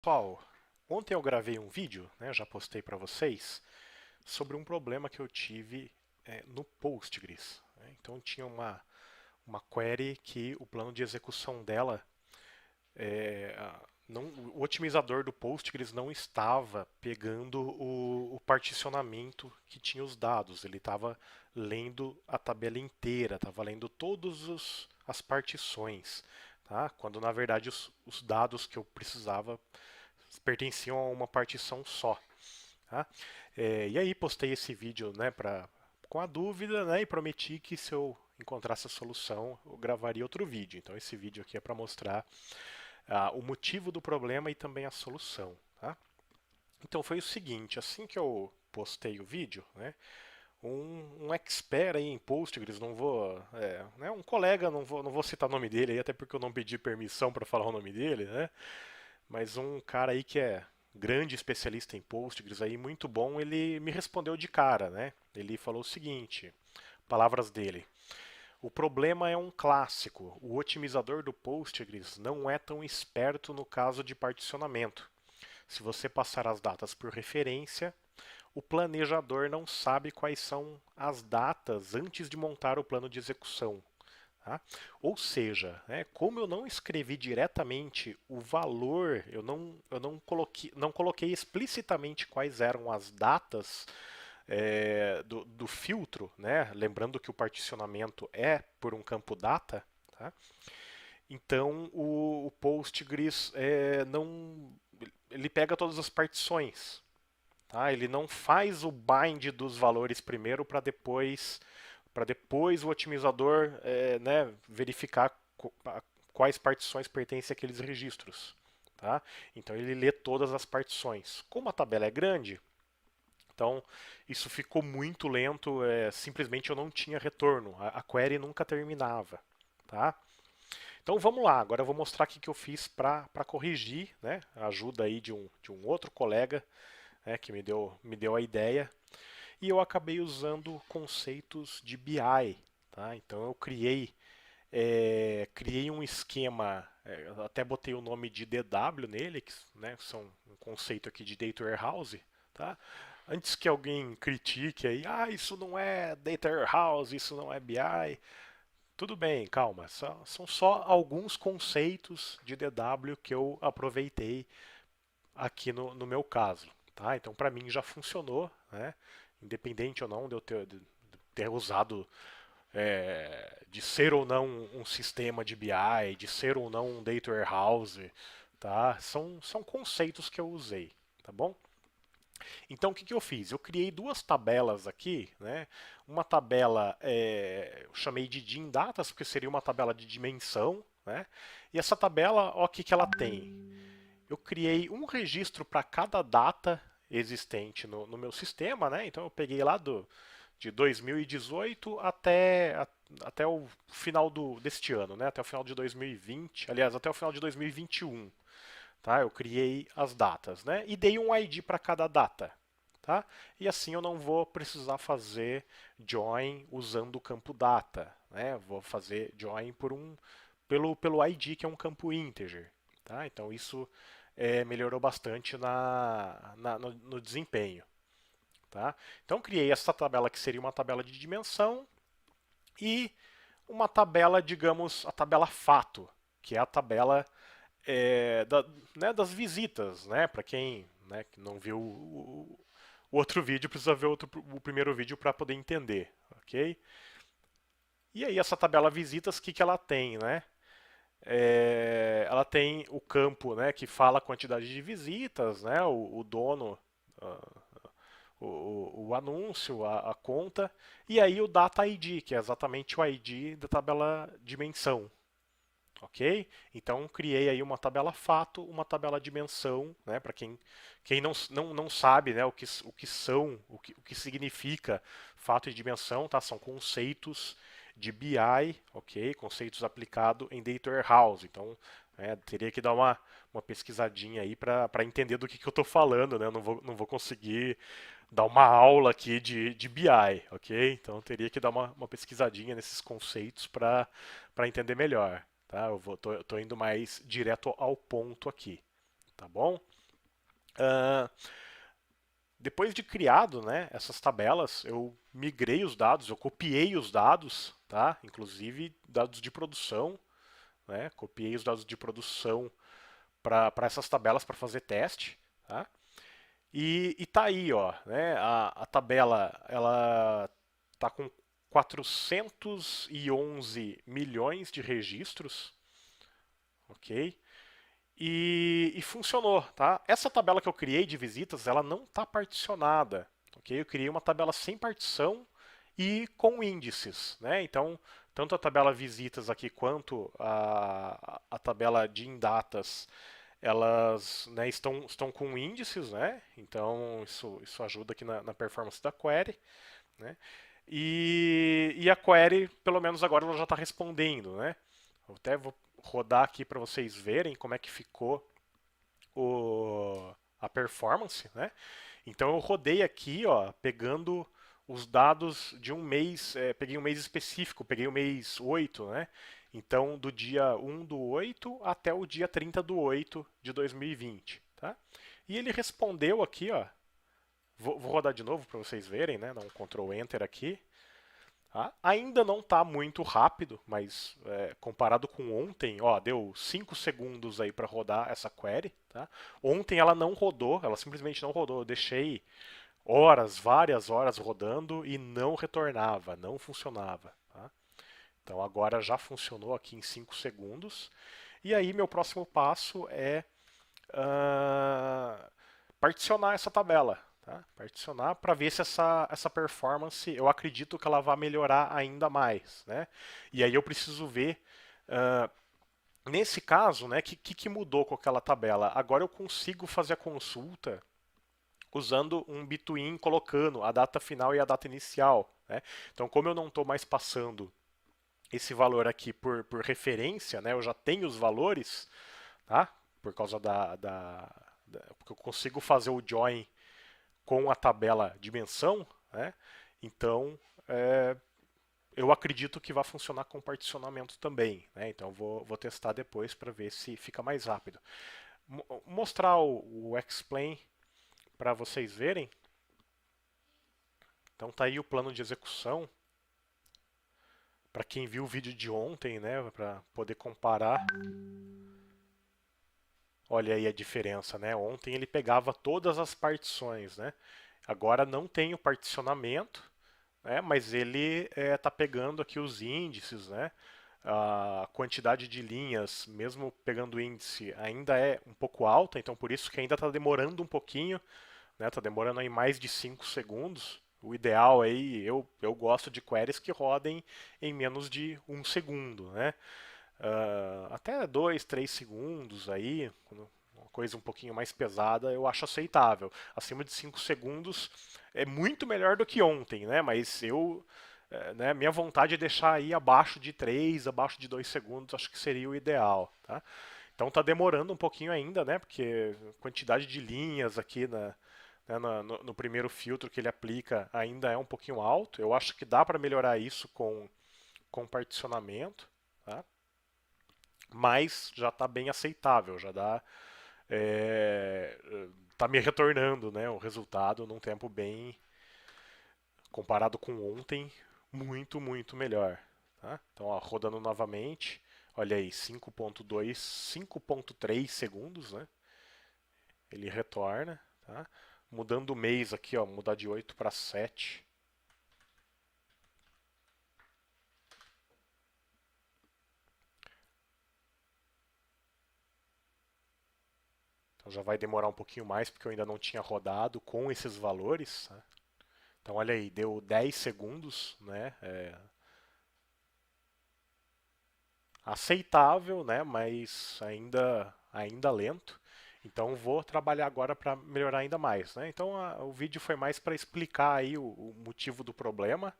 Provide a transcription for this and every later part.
Pessoal, ontem eu gravei um vídeo, né, já postei para vocês, sobre um problema que eu tive no Postgres, né? Então tinha uma query que o plano de execução dela, o otimizador do Postgres não estava pegando o particionamento que tinha os dados, ele estava lendo a tabela inteira, estava lendo todas as partições, tá? Quando na verdade os dados que eu precisava pertenciam a uma partição só. Tá? E aí postei esse vídeo, né, com a dúvida, né, e prometi que se eu encontrasse a solução, eu gravaria outro vídeo. Então esse vídeo aqui é para mostrar o motivo do problema e também a solução. Tá? Então foi o seguinte, assim que eu postei o vídeo, né, um expert aí em Postgres, não vou, né, um colega, não vou citar o nome dele aí, até porque eu não pedi permissão para falar o nome dele, né, mas um cara aí que é grande especialista em Postgres aí, muito bom, ele me respondeu de cara, né? Ele falou o seguinte, palavras dele: o problema é um clássico. O otimizador do Postgres não é tão esperto no caso de particionamento. Se você passar as datas por referência, o planejador não sabe quais são as datas antes de montar o plano de execução. Tá? Ou seja, né, como eu não escrevi diretamente o valor, eu não coloquei explicitamente quais eram as datas do filtro, né, lembrando que o particionamento é por um campo data, tá? Então o Postgres não, ele pega todas as partições, tá? Ele não faz o bind dos valores primeiro para depois o otimizador né, verificar quais partições pertencem àqueles registros. Tá? Então ele lê todas as partições. Como a tabela é grande, então isso ficou muito lento, simplesmente eu não tinha retorno, a query nunca terminava. Tá? Então vamos lá, agora eu vou mostrar o que eu fiz para corrigir, né? A ajuda aí de um outro colega, né, que me deu a ideia e eu acabei usando conceitos de BI. Tá? Então eu criei um esquema, eu até botei o nome de DW nele, que, né, são um conceito aqui de Data Warehouse. Tá? Antes que alguém critique aí, isso não é Data Warehouse, isso não é BI. Tudo bem, calma, são só alguns conceitos de DW que eu aproveitei aqui no meu caso. Tá? Então, para mim já funcionou, né? Independente ou não de eu ter usado, de ser ou não um sistema de BI, de ser ou não um data warehouse, tá? São conceitos que eu usei, tá bom? Então, o que eu fiz? Eu criei duas tabelas aqui, né? Uma tabela eu chamei de DIN datas, porque seria uma tabela de dimensão, né? E essa tabela, ó, o que ela tem? Eu criei um registro para cada data existente no meu sistema, né? Então eu peguei lá de 2018 até o final deste ano, né? Até o final de 2020, aliás, até o final de 2021, tá? Eu criei as datas, né? E dei um ID para cada data, tá? E assim eu não vou precisar fazer join usando o campo data, né? Vou fazer join pelo ID, que é um campo integer, tá? Então isso melhorou bastante no desempenho. Tá? Então criei essa tabela que seria uma tabela de dimensão e uma tabela, digamos, a tabela fato, que é a tabela né, das visitas, né? Para quem, né, que não viu o outro vídeo, precisa ver o primeiro vídeo para poder entender, ok? E aí essa tabela visitas, o que ela tem, né? Ela tem o campo, né, que fala a quantidade de visitas, né, o dono, uh, o anúncio, a conta, e aí o data ID, que é exatamente o ID da tabela dimensão. Ok? Então criei aí uma tabela fato, uma tabela dimensão, né? Para quem não sabe, né, o que significa fato e dimensão, tá? São conceitos de BI, ok? Conceitos aplicados em Data Warehouse. Então, teria que dar uma pesquisadinha aí para entender do que eu estou falando, né? Eu não vou conseguir dar uma aula aqui de BI, ok? Então, teria que dar uma pesquisadinha nesses conceitos para entender melhor. Tá? Tô indo mais direto ao ponto aqui, tá bom? Ah, depois de criado, né, essas tabelas, eu migrei os dados, eu copiei os dados, tá? Inclusive dados de produção, né? Copiei os dados de produção para essas tabelas para fazer teste, tá? E tá aí, ó, né? A tabela ela tá com 411 milhões de registros, ok? E funcionou, tá? Essa tabela que eu criei de visitas, ela não está particionada, ok? Eu criei uma tabela sem partição e com índices, né? Então, tanto a tabela visitas aqui quanto a tabela de indatas, elas, né, estão com índices, né? Então, isso ajuda aqui na performance da query, né? E a query, pelo menos agora, ela já está respondendo, né? Eu até vou rodar aqui para vocês verem como é que ficou a performance, né? Então eu rodei aqui, ó, pegando os dados de um mês, peguei um mês específico, peguei o mês 8, né? Então do dia 1/8 até o dia 30/8 de 2020, tá? E ele respondeu aqui, ó, vou rodar de novo para vocês verem, né? Dá um Ctrl Enter aqui. Tá? Ainda não está muito rápido, mas comparado com ontem, ó, deu 5 segundos aí para rodar essa query. Tá? Ontem ela não rodou, ela simplesmente não rodou. Eu deixei horas, várias horas rodando e não retornava, não funcionava. Tá? Então agora já funcionou aqui em 5 segundos. E aí meu próximo passo é particionar essa tabela. Tá? Particionar para ver se essa performance, eu acredito que ela vai melhorar ainda mais. Né? E aí eu preciso ver, nesse caso, né, que mudou com aquela tabela. Agora eu consigo fazer a consulta usando um between, colocando a data final e a data inicial. Né? Então, como eu não estou mais passando esse valor aqui por referência, né, eu já tenho os valores, tá? Por causa porque eu consigo fazer o join com a tabela dimensão, né? Então, eu acredito que vai funcionar com particionamento também, né? Então, vou testar depois para ver se fica mais rápido. Mostrar o explain para vocês verem. Então, tá aí o plano de execução. Para quem viu o vídeo de ontem, né? Para poder comparar. Olha aí a diferença, né? Ontem ele pegava todas as partições, né? Agora não tem o particionamento, né? Mas ele está pegando aqui os índices, né? A quantidade de linhas, mesmo pegando o índice, ainda é um pouco alta, então por isso que ainda está demorando um pouquinho, né? Está demorando aí mais de 5 segundos. O ideal aí, eu gosto de queries que rodem em menos de 1 segundo, né? Até 2, 3 segundos aí, uma coisa um pouquinho mais pesada, eu acho aceitável. Acima de 5 segundos é muito melhor do que ontem, né? Mas né, minha vontade é deixar aí abaixo de 3, abaixo de 2 segundos, acho que seria o ideal, tá? Então tá demorando um pouquinho ainda, né? Porque a quantidade de linhas aqui né, no primeiro filtro que ele aplica ainda é um pouquinho alto. Eu acho que dá para melhorar isso com particionamento, tá? Mas já está bem aceitável, já dá, tá me retornando, né, o resultado num tempo bem, comparado com ontem, muito melhor. Tá? Então, ó, rodando novamente, olha aí, 5.2, 5.3 segundos, né? Ele retorna, tá? Mudando o mês aqui, ó, mudar de 8 para 7. Então já vai demorar um pouquinho mais porque eu ainda não tinha rodado com esses valores. Tá? Então olha aí, deu 10 segundos, né? Aceitável, né? Mas ainda lento. Então vou trabalhar agora para melhorar ainda mais, né? Então o vídeo foi mais para explicar aí o motivo do problema,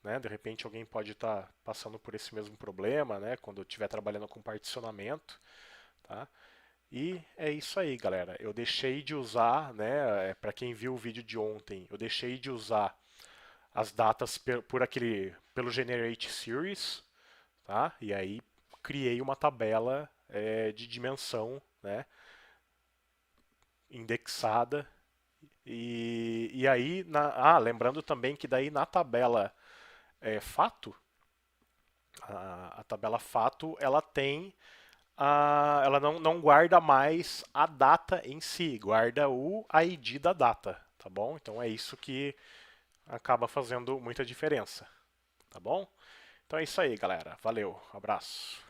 né? De repente alguém pode estar passando por esse mesmo problema, né? Quando eu estiver trabalhando com particionamento, tá? E é isso aí, galera. Eu deixei de usar, né? Para quem viu o vídeo de ontem, eu deixei de usar as datas pelo Generate Series, tá? E aí criei uma tabela de dimensão, né? indexada. E aí, lembrando também que daí na tabela fato, a tabela fato, ela tem ela não guarda mais a data em si, guarda o ID da data, tá bom? Então é isso que acaba fazendo muita diferença, tá bom? Então é isso aí, galera. Valeu, abraço.